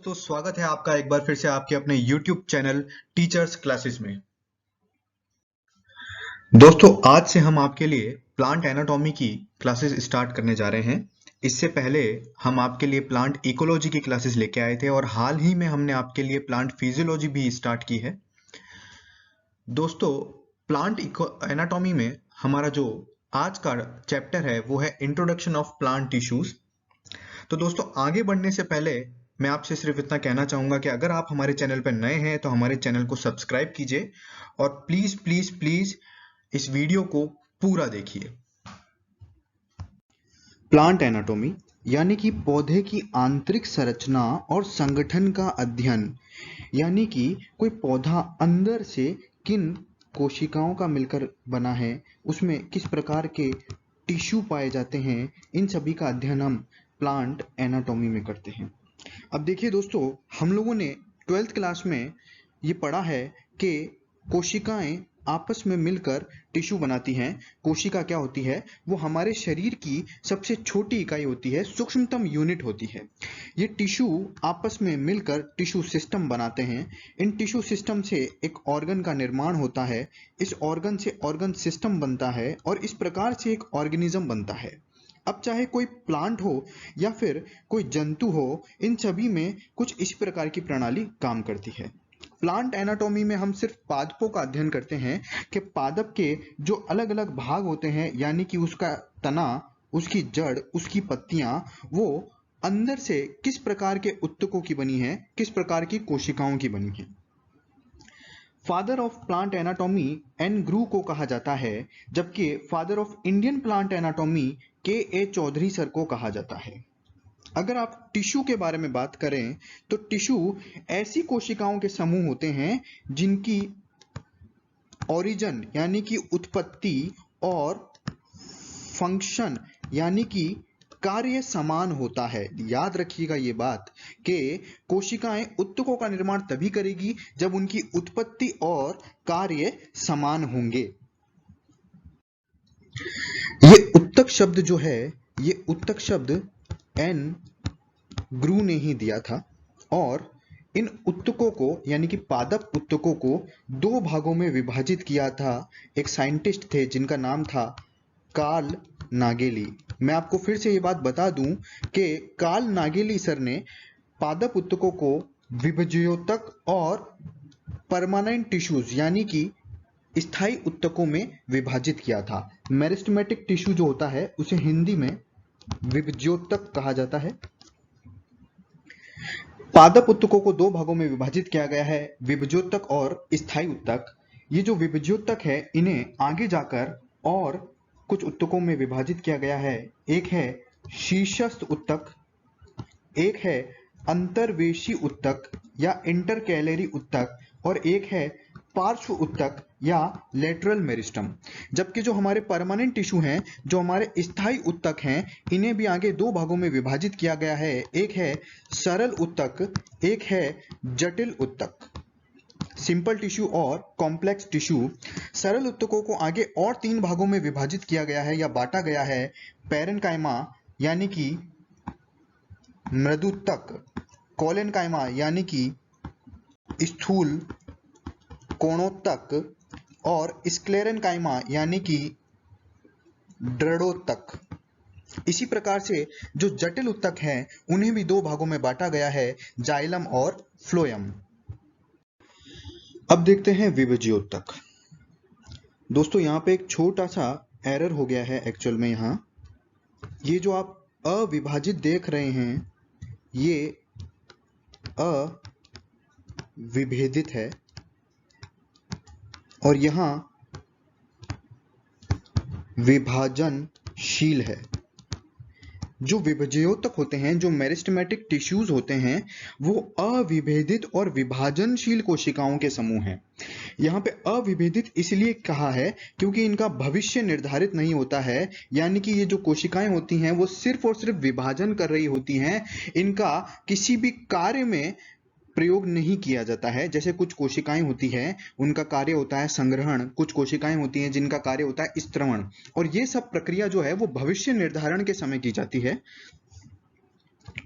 दोस्तों, स्वागत है आपका एक बार फिर से आपके अपने YouTube चैनल टीचर्स क्लासेस में। दोस्तों, आज से हम आपके लिए प्लांट एनाटॉमी की क्लासेस स्टार्ट करने जा रहे हैं। इससे पहले हम आपके लिए प्लांट इकोलॉजी की क्लासेस लेके आए थे और हाल ही में हमने आपके लिए प्लांट फिजियोलॉजी भी स्टार्ट की है। दोस्तों, प्लांट एनाटॉमी में हमारा जो आज का चैप्टर है वो है इंट्रोडक्शन ऑफ प्लांट टिश्यूज। तो दोस्तों, आगे बढ़ने से पहले मैं आपसे सिर्फ इतना कहना चाहूंगा कि अगर आप हमारे चैनल पर नए हैं तो हमारे चैनल को सब्सक्राइब कीजिए और प्लीज प्लीज प्लीज इस वीडियो को पूरा देखिए। प्लांट एनाटॉमी यानी कि पौधे की आंतरिक संरचना और संगठन का अध्ययन, यानी कि कोई पौधा अंदर से किन कोशिकाओं का मिलकर बना है, उसमें किस प्रकार के टिश्यू पाए जाते हैं, इन सभी का अध्ययन हम प्लांट एनाटॉमी में करते हैं। अब देखिए दोस्तों, हम लोगों ने 12th क्लास में ये पढ़ा है कि कोशिकाएं आपस में मिलकर टिश्यू बनाती हैं। कोशिका क्या होती है? वो हमारे शरीर की सबसे छोटी इकाई होती है, सूक्ष्मतम यूनिट होती है। ये टिश्यू आपस में मिलकर टिश्यू सिस्टम बनाते हैं। इन टिश्यू सिस्टम से एक ऑर्गन का निर्माण होता है, इस ऑर्गन से ऑर्गन सिस्टम बनता है और इस प्रकार से एक ऑर्गेनिज्म बनता है। अब चाहे कोई प्लांट हो या फिर कोई जंतु हो, इन सभी में कुछ इस प्रकार की प्रणाली काम करती है। प्लांट एनाटॉमी में हम सिर्फ पादपों का अध्ययन करते हैं कि पादप के जो अलग अलग भाग होते हैं, यानी कि उसका तना, उसकी जड़, उसकी पत्तियां, वो अंदर से किस प्रकार के उत्तकों की बनी है, किस प्रकार की कोशिकाओं की बनी है। Father of plant anatomy N Grew को कहा जाता है, जबकि father of Indian plant anatomy K Chowdhury sir को कहा जाता है। अगर आप टिश्यू के बारे में बात करें तो टिश्यू ऐसी कोशिकाओं के समूह होते हैं जिनकी ओरिजिन यानी कि उत्पत्ति और फंक्शन यानी कि कार्य समान होता है। याद रखिएगा ये बात कि कोशिकाएं उत्तकों का निर्माण तभी करेगी जब उनकी उत्पत्ति और कार्य समान होंगे। ये उत्तक शब्द जो है, ये उत्तक शब्द एन ग्रू ने ही दिया था और इन उत्तकों को यानी कि पादप उत्तकों को दो भागों में विभाजित किया था। एक साइंटिस्ट थे जिनका नाम था कार्ल नागेली। मैं आपको फिर से ये बात बता दूं कि कार्ल नागेली सर ने पादप उत्तकों को विभज्योतक और परमानेंट टिश्यूज यानी कि स्थायी उत्तकों में विभाजित किया था। मेरिस्टेमेटिक टिश्यू जो होता है उसे हिंदी में विभज्योतक कहा जाता है। पादप उत्तकों को दो भागों में विभाजित किया गया है, विभज्योतक और स्थायी उत्तक। ये जो विभज्योतक है, इन्हें आगे जाकर और कुछ उत्तकों में विभाजित किया गया है। एक है शीर्षस्थ उत्तक, एक है अंतर्वेशी उत्तक या इंटरकैलरी उत्तक और एक है पार्श्व उत्तक या लेटरल मेरिस्टम। जबकि जो हमारे परमानेंट टिश्यू हैं, जो हमारे स्थायी उत्तक हैं, इन्हें भी आगे दो भागों में विभाजित किया गया है। एक है सरल उत्तक, एक है जटिल उत्तक। सिंपल टिश्यू और कॉम्प्लेक्स टिश्यू। सरल उत्तकों को आगे और तीन भागों में विभाजित किया गया है या बांटा गया है। पैरेन्काइमा यानी कि मृदुत्तक, कोलेनकाइमा यानी कि स्थूल कोणोत्तक और स्क्लेरेन्काइमा यानी कि दृढ़ोत्तक। इसी प्रकार से जो जटिल उत्तक हैं उन्हें भी दो भागों में बांटा गया है, जाइलम और फ्लोएम। अब देखते हैं विभज्योतक। दोस्तों, यहाँ पे एक छोटा सा एरर हो गया है एक्चुअल में। यहाँ ये जो आप अविभाजित देख रहे हैं, ये अविभेदित है और यहाँ विभाजनशील है। जो विभज्योतक होते हैं, जो मेरिस्टेमेटिक टिश्यूज होते हैं, वो अविभेदित और विभाजनशील कोशिकाओं के समूह हैं। यहाँ पे अविभेदित इसलिए कहा है क्योंकि इनका भविष्य निर्धारित नहीं होता है, यानी कि ये जो कोशिकाएं होती हैं वो सिर्फ और सिर्फ विभाजन कर रही होती हैं, इनका किसी भी कार्य में प्रयोग नहीं किया जाता है। जैसे कुछ कोशिकाएं होती हैं, उनका कार्य होता है संग्रहण, कुछ कोशिकाएं होती हैं जिनका कार्य होता है स्त्रवण, और ये सब प्रक्रिया जो है वो भविष्य निर्धारण के समय की जाती है।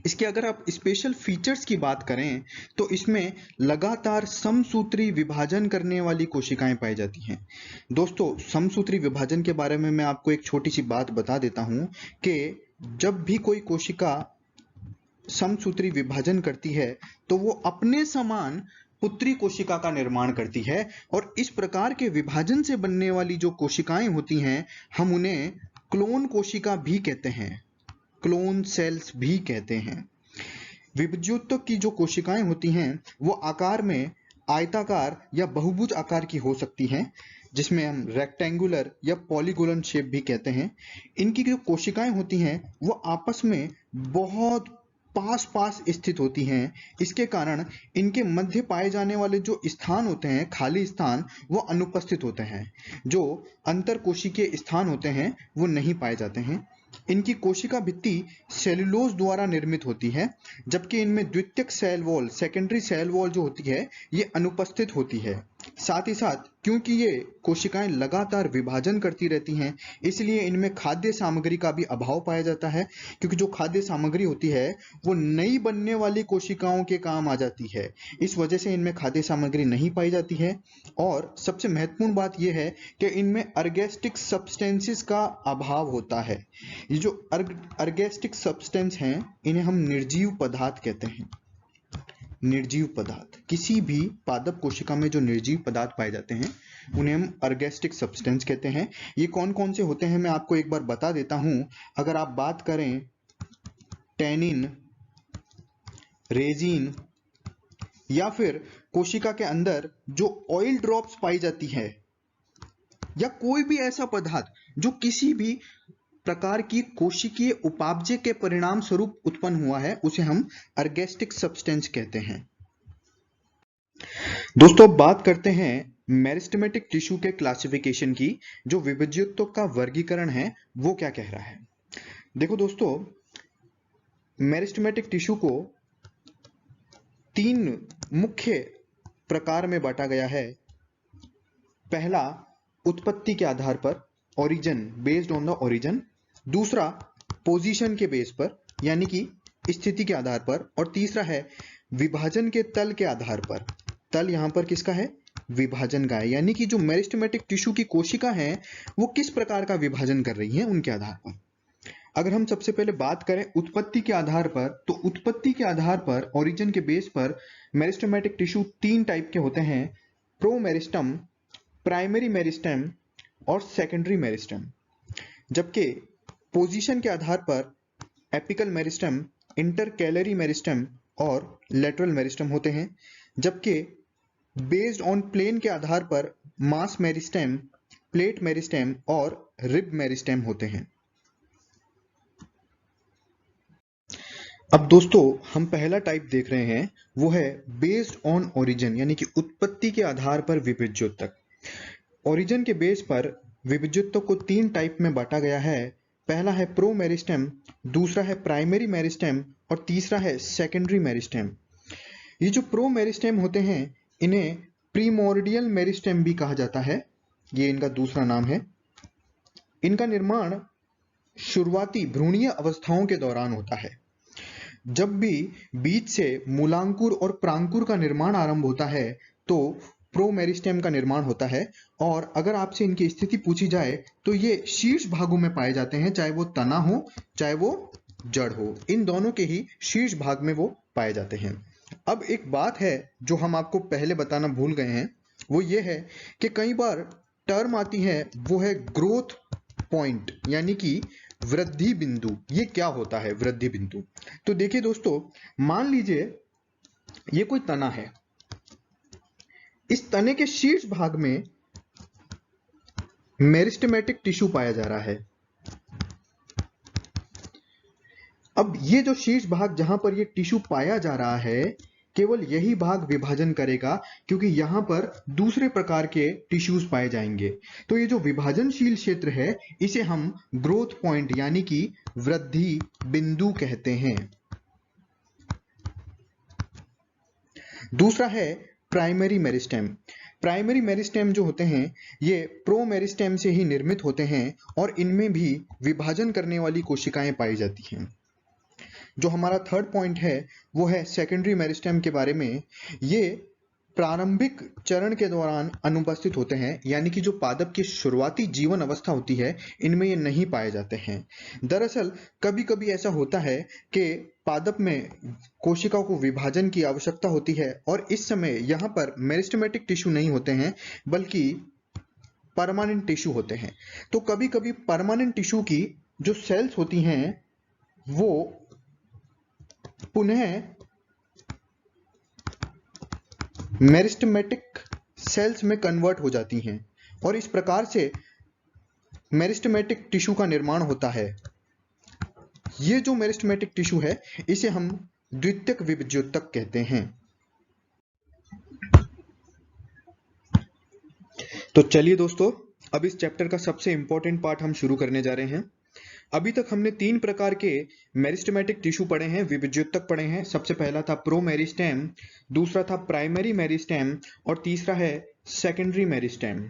इसके अगर आप स्पेशल फीचर्स की बात करें तो इसमें लगातार समसूत्री विभाजन करने वाली कोशिकाएं पाई जाती हैं। दोस्तों, समसूत्री विभाजन के बारे में मैं आपको एक छोटी सी बात बता देता हूं कि जब भी कोई कोशिका समसूत्री विभाजन करती है तो वो अपने समान पुत्री कोशिका का निर्माण करती है, और इस प्रकार के विभाजन से बनने वाली जो कोशिकाएं होती हैं हम उन्हें क्लोन कोशिका भी कहते हैं, क्लोन सेल्स भी कहते हैं। विभज्योतक की जो कोशिकाएं होती हैं वो आकार में आयताकार या बहुभुज आकार की हो सकती हैं, जिसमें हम रेक्टेंगुलर या पॉलीगोनल शेप भी कहते हैं। इनकी जो कोशिकाएं होती हैं वो आपस में बहुत पास पास स्थित होती हैं। इसके कारण इनके मध्य पाए जाने वाले जो स्थान होते हैं, खाली स्थान, वो अनुपस्थित होते हैं। जो अंतर कोशिकीय स्थान होते हैं वो नहीं पाए जाते हैं। इनकी कोशिका भित्ति सेलुलोज द्वारा निर्मित होती है, जबकि इनमें द्वितीयक cell wall, secondary cell wall जो होती है ये अनुपस्थित होती है। साथ ही साथ क्योंकि ये कोशिकाएं लगातार विभाजन करती रहती हैं, इसलिए इनमें खाद्य सामग्री का भी अभाव पाया जाता है, क्योंकि जो खाद्य सामग्री होती है वो नई बनने वाली कोशिकाओं के काम आ जाती है। इस वजह से इनमें खाद्य सामग्री नहीं पाई जाती है। और सबसे महत्वपूर्ण बात यह है कि इनमें अर्गेस्टिक सब्सटेंसेस का अभाव होता है। ये जो अर्गेस्टिक सब्सटेंस हैं इन्हें हम निर्जीव पदार्थ कहते हैं। निर्जीव पदार्थ, किसी भी पादप कोशिका में जो निर्जीव पदार्थ पाए जाते हैं उन्हें हम अर्गेस्टिक सब्सटेंस कहते हैं। ये कौन कौन से होते हैं मैं आपको एक बार बता देता हूं। अगर आप बात करें टैनिन, रेजिन, या फिर कोशिका के अंदर जो ऑयल ड्रॉप्स पाई जाती है, या कोई भी ऐसा पदार्थ जो किसी भी प्रकार की कोशिकीय उपापचय के परिणाम स्वरूप उत्पन्न हुआ है, उसे हम अर्गेस्टिक सब्सटेंस कहते हैं। दोस्तों, बात करते हैं मेरिस्टेमेटिक टिश्यू के क्लासिफिकेशन की। जो विभज्योतक का वर्गीकरण है वो क्या कह रहा है। देखो दोस्तों, मेरिस्टेमेटिक टिश्यू को 3 मुख्य प्रकार में बांटा गया है। पहला, उत्पत्ति के आधार पर, origin, based on the origin. दूसरा, पोजीशन के बेस पर, यानी कि स्थिति के आधार पर। और तीसरा है विभाजन के तल के आधार पर। तल यहां पर किसका है, विभाजन का है, यानी कि जो मेरिस्टेमेटिक टिश्यू की कोशिका है वो किस प्रकार का विभाजन कर रही है उनके आधार पर। अगर हम सबसे पहले बात करें उत्पत्ति के आधार पर, तो उत्पत्ति के आधार पर, ओरिजिन के बेस पर, मेरिस्टेमेटिक टिश्यू 3 टाइप के होते हैं: प्रोमेरिस्टम, प्राइमरी मेरिस्टेम और सेकेंडरी मेरिस्टेम। जबकि पोजीशन के आधार पर एपिकल मेरिस्टेम, इंटरकैलरी मेरिस्टेम और लेटरल मेरिस्टेम होते हैं। जबकि बेस्ड ऑन प्लेन के आधार पर मास मेरिस्टेम, प्लेट मेरिस्टेम और रिब मेरिस्टेम होते हैं। अब दोस्तों, हम पहला टाइप देख रहे हैं, वो है बेस्ड ऑन ओरिजिन, यानी कि उत्पत्ति के आधार पर विभज्योतक। ओरिजिन के बेस पर विभज्योतक को 3 टाइप में बांटा गया है। पहला है प्रोमेरिस्टेम, दूसरा है प्राइमरी मेरिस्टेम और तीसरा है सेकेंडरी मेरिस्टेम। ये जो प्रोमेरिस्टेम होते हैं इन्हें प्रीमोर्डियल मेरिस्टेम भी कहा जाता है, ये इनका दूसरा नाम है। इनका निर्माण शुरुआती भ्रूणीय अवस्थाओं के दौरान होता है। जब भी बीज से मूलांकुर और प्रांकुर का निर्माण आरंभ होता है तो प्रोमेरिस्टेम का निर्माण होता है। और अगर आपसे इनकी स्थिति पूछी जाए तो ये शीर्ष भागों में पाए जाते हैं, चाहे वो तना हो चाहे वो जड़ हो, इन दोनों के ही शीर्ष भाग में वो पाए जाते हैं। अब एक बात है जो हम आपको पहले बताना भूल गए हैं, वो ये है कि कई बार टर्म आती है, वो है ग्रोथ पॉइंट, यानी कि वृद्धि बिंदु। ये क्या होता है वृद्धि बिंदु? तो देखिए दोस्तों, मान लीजिए ये कोई तना है, इस तने के शीर्ष भाग में मेरिस्टेमेटिक टिश्यू पाया जा रहा है। अब ये जो शीर्ष भाग जहां पर ये टिश्यू पाया जा रहा है, केवल यही भाग विभाजन करेगा, क्योंकि यहां पर दूसरे प्रकार के टिश्यूज पाए जाएंगे। तो ये जो विभाजनशील क्षेत्र है इसे हम ग्रोथ पॉइंट यानी कि वृद्धि बिंदु कहते हैं। दूसरा है प्राइमरी मेरिस्टेम। प्राइमरी मेरिस्टेम जो होते हैं ये प्रोमेरिस्टेम से ही निर्मित होते हैं और इनमें भी विभाजन करने वाली कोशिकाएं पाई जाती हैं। जो हमारा थर्ड पॉइंट है वो है सेकेंडरी मेरिस्टेम के बारे में। ये प्रारंभिक चरण के दौरान अनुपस्थित होते हैं, यानी कि जो पादप की शुरुआती जीवन अवस्था होती है इनमें ये नहीं पाए जाते हैं। दरअसल कभी कभी ऐसा होता है कि पादप में कोशिकाओं को विभाजन की आवश्यकता होती है और इस समय यहाँ पर मेरिस्टेमेटिक टिश्यू नहीं होते हैं बल्कि परमानेंट टिश्यू होते हैं। तो कभी कभी परमानेंट टिश्यू की जो सेल्स होती हैं वो पुनः मेरिस्टेमेटिक सेल्स में कन्वर्ट हो जाती हैं और इस प्रकार से मेरिस्टेमेटिक टिश्यू का निर्माण होता है। ये जो मेरिस्टेमेटिक टिश्यू है इसे हम द्वितीयक विभज्योतक कहते हैं। तो चलिए दोस्तों, अब इस चैप्टर का सबसे इंपॉर्टेंट पार्ट हम शुरू करने जा रहे हैं। अभी तक हमने 3 प्रकार के मेरिस्टेमेटिक टिश्यू पढ़े हैं, विभज्योतक पढ़े हैं। सबसे पहला था प्रोमेरिस्टेम, दूसरा था प्राइमरी मेरिस्टेम और तीसरा है सेकेंडरी मेरिस्टेम।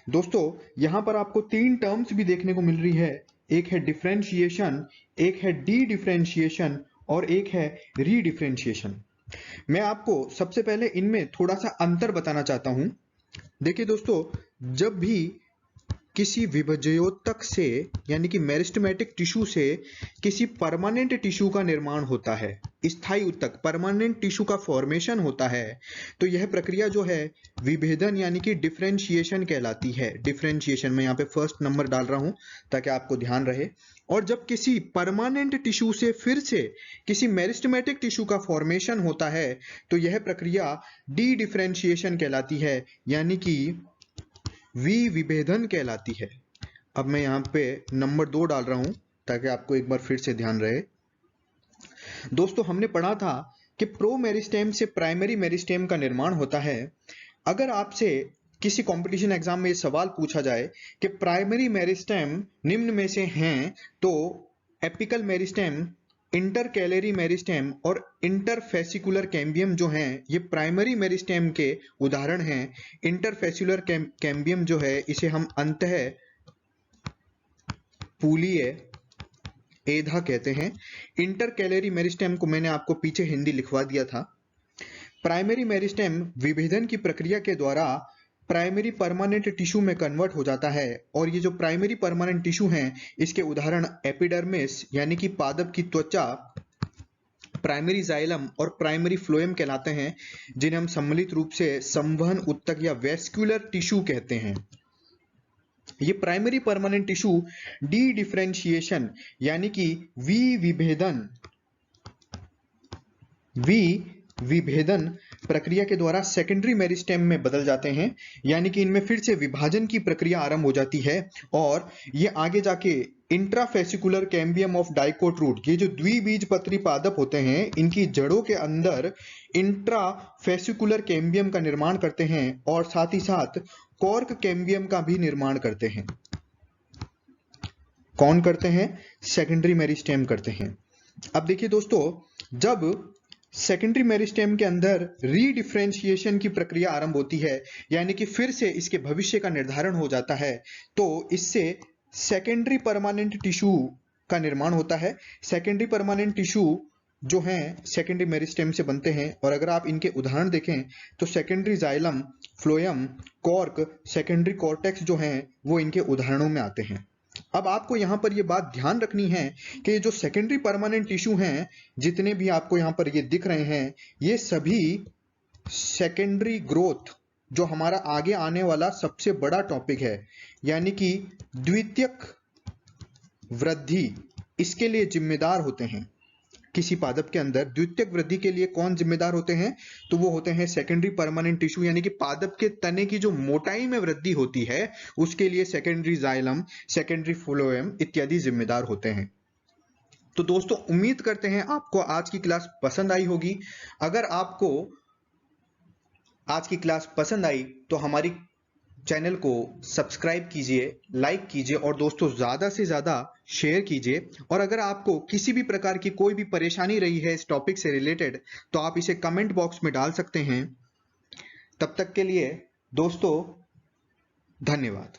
दोस्तों यहां पर आपको 3 टर्म्स भी देखने को मिल रही है, एक है डिफरेंशिएशन, एक है डी डिफरेंशिएशन और एक है रीडिफरेंशिएशन। मैं आपको सबसे पहले इनमें थोड़ा सा अंतर बताना चाहता हूं। देखिए दोस्तों, जब भी किसी विभज्योतक से यानी कि मेरिस्टेमेटिक टिश्यू से किसी परमानेंट टिश्यू का निर्माण होता है, स्थायी उत्तक परमानेंट टिश्यू का फॉर्मेशन होता है, तो यह प्रक्रिया जो है विभेदन यानी कि डिफरेंशिएशन कहलाती है। डिफरेंशिएशन में यहाँ पे फर्स्ट नंबर डाल रहा हूं ताकि आपको ध्यान रहे। और जब किसी परमानेंट टिश्यू से फिर से किसी मेरिस्टेमेटिक टिश्यू का फॉर्मेशन होता है तो यह प्रक्रिया डी डिफरेंशिएशन कहलाती है, यानी कि विभेदन कहलाती है। अब मैं यहाँ पे नंबर 2 डाल रहा हूं ताकि आपको एक बार फिर से ध्यान रहे। दोस्तों हमने पढ़ा था कि प्रोमेरिस्टेम से प्राइमरी मेरिस्टेम का निर्माण होता है। अगर आपसे किसी कंपटीशन एग्जाम में ये सवाल पूछा जाए कि प्राइमरी मेरिस्टेम निम्न में से हैं, तो एपिकल मेरिस्टेम, इंटरकैलरी मेरिस्टेम और इंटरफेसिकुलर कैम्बियम जो हैं ये प्राइमरी मेरिस्टेम के उदाहरण हैं। इंटरफेसिकुलर कैम्बियम जो है इसे हम अंतः पूलीय एधा कहते हैं। इंटरकैलरी मेरिस्टेम को मैंने आपको पीछे हिंदी लिखवा दिया था। प्राइमरी मेरिस्टेम विभेदन की प्रक्रिया के द्वारा प्राइमरी परमानेंट टिश्यू में कन्वर्ट हो जाता है और ये जो प्राइमरी परमानेंट टिश्यू हैं इसके उदाहरण एपिडर्मिस यानी कि पादप की त्वचा, प्राइमरी जाइलम और प्राइमरी फ्लोएम कहलाते हैं, जिन्हें हम सम्मिलित रूप से संवहन उत्तक या वेस्कुलर टिश्यू कहते हैं। ये primary permanent tissue D differentiation यानी कि विभेदन प्रक्रिया के द्वारा सेकेंडरी मेरिस्टेम में बदल जाते हैं, यानी कि इनमें फिर से विभाजन की प्रक्रिया आरंभ हो जाती है और ये आगे जाके intrafascicular cambium of dicot root, ये जो द्विबीजपत्री पादप होते हैं इनकी जड़ों के अंदर इंट्राफेसिकुलर कैम्बियम का निर्माण करते हैं और साथ ही साथ कॉर्क कैम्बियम का भी निर्माण करते हैं। कौन करते हैं? सेकेंडरी मेरिस्टेम करते हैं। अब देखिए दोस्तों, जब सेकेंडरी मेरिस्टेम के अंदर रीडिफरेंशिएशन की प्रक्रिया आरंभ होती है, यानी कि फिर से इसके भविष्य का निर्धारण हो जाता है, तो इससे सेकेंडरी परमानेंट टिश्यू का निर्माण होता है। सेकेंडरी परमानेंट टिश्यू जो हैं सेकेंडरी मेरिस्टेम से बनते हैं और अगर आप इनके उदाहरण देखें तो secondary xylem, phloem, cork, secondary cortex जो हैं वो इनके उदाहरणों में आते हैं। अब आपको यहां पर ये बात ध्यान रखनी है कि जो सेकेंडरी परमानेंट टिश्यू हैं, जितने भी आपको यहां पर ये दिख रहे हैं, ये सभी सेकेंडरी ग्रोथ, जो हमारा आगे आने वाला सबसे बड़ा टॉपिक है, यानी कि द्वितीयक वृद्धि, इसके लिए जिम्मेदार होते हैं। किसी पादप के अंदर द्वितीयक वृद्धि के लिए कौन जिम्मेदार होते हैं? तो वो होते हैं सेकेंडरी परमानेंट टिश्यू, यानी कि पादप के तने की जो मोटाई में वृद्धि होती है उसके लिए सेकेंडरी जाइलम, सेकेंडरी फ्लोएम इत्यादि जिम्मेदार होते हैं। तो दोस्तों उम्मीद करते हैं आपको आज की क्लास पसंद आई होगी। अगर आपको आज की क्लास पसंद आई तो हमारी चैनल को सब्सक्राइब कीजिए, लाइक कीजिए और दोस्तों ज़्यादा से ज़्यादा शेयर कीजिए। और अगर आपको किसी भी प्रकार की कोई भी परेशानी रही है इस टॉपिक से रिलेटेड तो आप इसे कमेंट बॉक्स में डाल सकते हैं। तब तक के लिए दोस्तों धन्यवाद।